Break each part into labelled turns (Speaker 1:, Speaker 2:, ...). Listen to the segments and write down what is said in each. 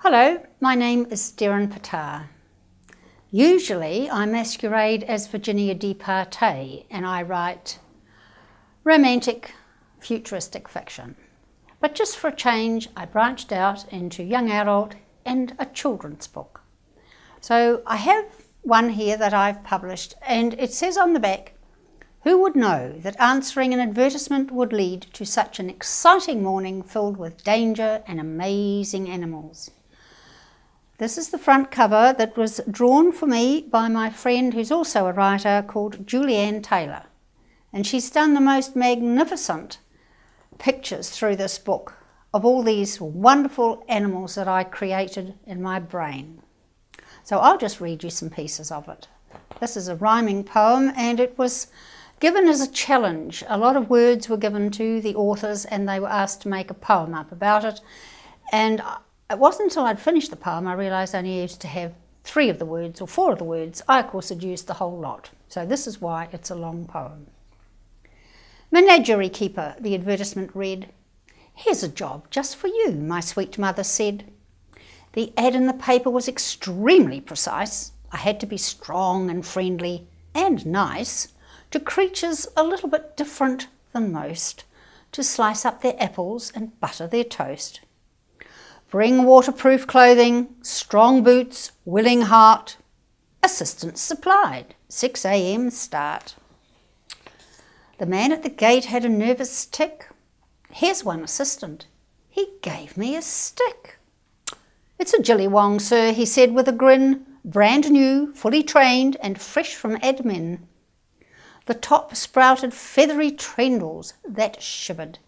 Speaker 1: Hello, my name is Deryn Pittar. Usually I masquerade as Virginia Departee and I write romantic, futuristic fiction. But just for a change, I branched out into young adult and a children's book. So I have one here that I've published, and it says on the back, "Who would know that answering an advertisement would lead to such an exciting morning filled with danger and amazing animals?" This is the front cover that was drawn for me by my friend who's also a writer called Julianne Taylor. And she's done the most magnificent pictures through this book of all these wonderful animals that I created in my brain. So I'll just read you some pieces of it. This is a rhyming poem and it was given as a challenge. A lot of words were given to the authors and they were asked to make a poem up about it. And it wasn't until I'd finished the poem I realised I needed to have 3 of the words or 4 of the words. I, of course, had used the whole lot. So this is why it's a long poem. "Menagerie keeper," the advertisement read. "Here's a job just for you," my sweet mother said. The ad in the paper was extremely precise. I had to be strong and friendly and nice to creatures a little bit different than most, to slice up their apples and butter their toast. Bring waterproof clothing, strong boots, willing heart. Assistance supplied, 6 a.m. start. The man at the gate had a nervous tick. "Here's one assistant. He gave me a stick." "It's a Jillywong, sir," he said with a grin. "Brand new, fully trained and fresh from admin." The top sprouted feathery trendrils that shivered.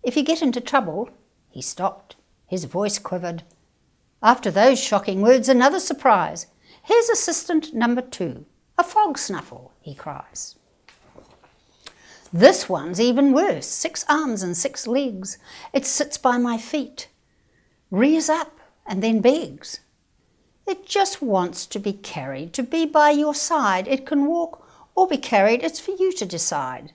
Speaker 1: "If you get into trouble," he stopped. His voice quivered. After those shocking words, another surprise. "Here's assistant number 2, a fog snuffle," he cries. "This one's even worse, 6 arms and 6 legs. It sits by my feet, rears up and then begs. It just wants to be carried, to be by your side. It can walk or be carried, it's for you to decide.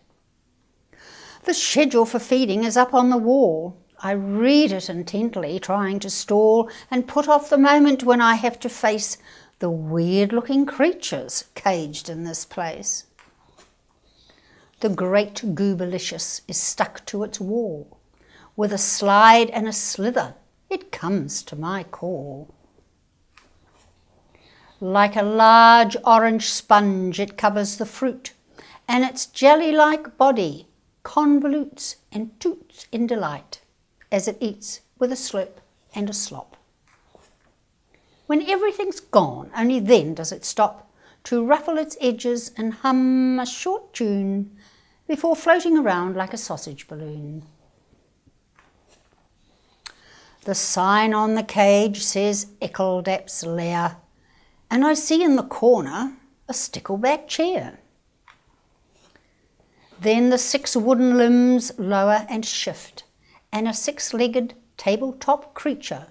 Speaker 1: The schedule for feeding is up on the wall. I read it intently, trying to stall and put off the moment when I have to face the weird-looking creatures caged in this place. The great Goobalicious is stuck to its wall. With a slide and a slither, it comes to my call. Like a large orange sponge, it covers the fruit, and its jelly-like body convolutes and toots in delight as it eats with a slurp and a slop. When everything's gone, only then does it stop to ruffle its edges and hum a short tune before floating around like a sausage balloon. The sign on the cage says Eccledap's Lair, and I see in the corner a stickleback chair. Then the 6 wooden limbs lower and shift, and a 6-legged tabletop creature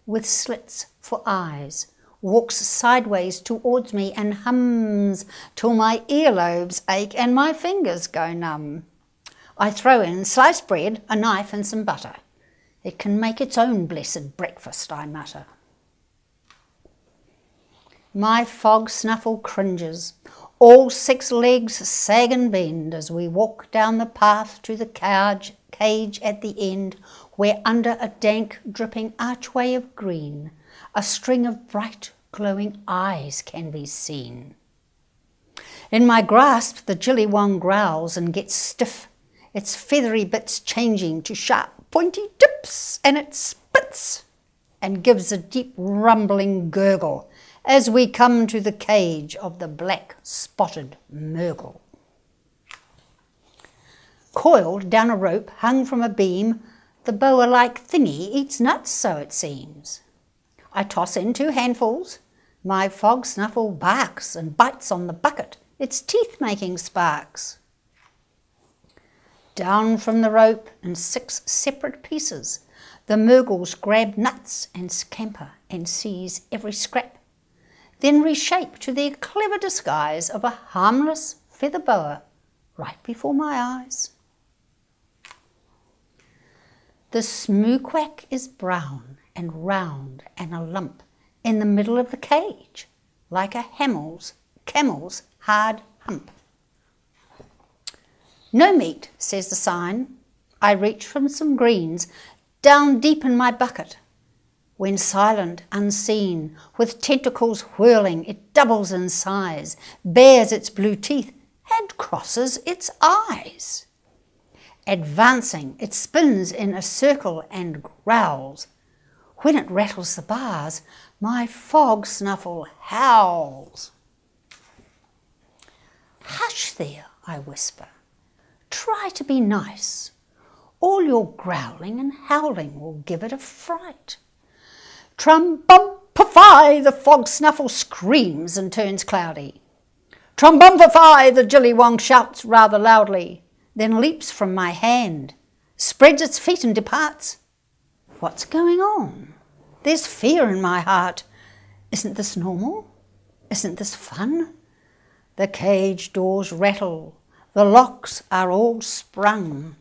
Speaker 1: with slits for eyes walks sideways towards me and hums till my earlobes ache and my fingers go numb. I throw in sliced bread, a knife and some butter. It can make its own blessed breakfast, I mutter. My fog snuffle cringes. All 6 legs sag and bend as we walk down the path to the cage at the end, where under a dank, dripping archway of green, a string of bright, glowing eyes can be seen. In my grasp, the Jillywong growls and gets stiff, its feathery bits changing to sharp, pointy tips, and it spits and gives a deep, rumbling gurgle as we come to the cage of the black-spotted Murgle. Coiled down a rope hung from a beam, the boa-like thingy eats nuts, so it seems. I toss in 2 handfuls. My fog snuffle barks and bites on the bucket, its teeth making sparks. Down from the rope in 6 separate pieces, the Murgles grab nuts and scamper and seize every scrap, then reshape to their clever disguise of a harmless feather boa right before my eyes. The smooquack is brown and round and a lump in the middle of the cage, like a camel's hard hump. No meat, says the sign. I reach from some greens down deep in my bucket. When silent, unseen, with tentacles whirling, it doubles in size, bares its blue teeth, and crosses its eyes. Advancing, it spins in a circle and growls. When it rattles the bars, my fog snuffle howls. Hush there, I whisper. Try to be nice. All your growling and howling will give it a fright. Trum-bum-pa-fi, the fog snuffle screams and turns cloudy. Trum-bum-pa-fi, the Jillywong shouts rather loudly, then leaps from my hand, spreads its feet and departs. What's going on? There's fear in my heart. Isn't this normal? Isn't this fun? The cage doors rattle, the locks are all sprung,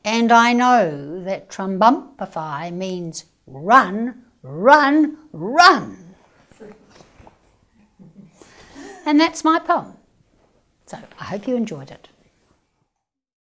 Speaker 1: and I know that trum-bum-pa-fi means run, run, run. And that's my poem. So I hope you enjoyed it.